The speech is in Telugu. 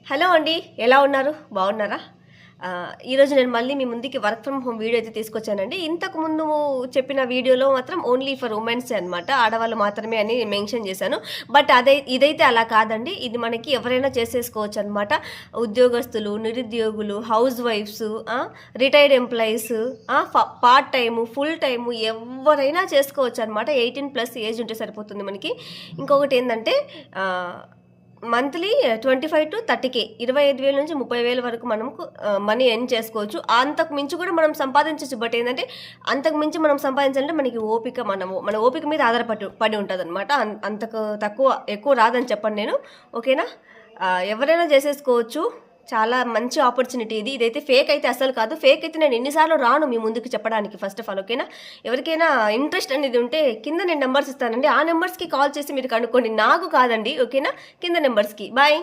హలో అండి, ఎలా ఉన్నారు? బాగున్నారా? ఈరోజు నేను మళ్ళీ మీ ముందుకి వర్క్ ఫ్రమ్ హోమ్ వీడియో అయితే తీసుకొచ్చానండి. ఇంతకు ముందు చెప్పిన వీడియోలో మాత్రం ఓన్లీ ఫర్ ఉమెన్సే అనమాట. ఆడవాళ్ళు మాత్రమే అని మెన్షన్ చేశాను. బట్ ఇదైతే అలా కాదండి. ఇది మనకి ఎవరైనా చేసేసుకోవచ్చు అనమాట. ఉద్యోగస్తులు, నిరుద్యోగులు, house wives, retired employees, part time, full time ఎవరైనా చేసుకోవచ్చు అనమాట. 18+ ఏజ్ ఉంటే సరిపోతుంది మనకి. ఇంకొకటి ఏంటంటే మంత్లీ 25 to 30K, 25,000 నుంచి 30,000 వరకు మనకు మనీ ఎర్న్ చేసుకోవచ్చు. అంతకు మించి కూడా మనం సంపాదించవచ్చు. బట్ ఏంటంటే అంతకు మించి మనం సంపాదించాలంటే మనకి ఓపిక, మన ఓపిక మీద పడి ఉంటుంది అనమాట. అంతకు ఎక్కువ రాదని చెప్పండి నేను. ఓకేనా? ఎవరైనా చేసేసుకోవచ్చు. చాలా మంచి ఆపర్చునిటీ ఇదైతే ఫేక్ అయితే అసలు కాదు. ఫేక్ అయితే నేను ఎన్నిసార్లు రాను మీ ముందుకు చెప్పడానికి. ఫస్ట్ ఆఫ్ ఆల్ ఓకేనా? ఎవరికైనా ఇంట్రెస్ట్ అనేది ఉంటే కింద నేను నెంబర్స్ ఇస్తానండి. ఆ నెంబర్స్కి కాల్ చేసి మీరు కనుక్కోండి. నాకు కాదండి, ఓకేనా? కింద నెంబర్స్కి. బాయ్.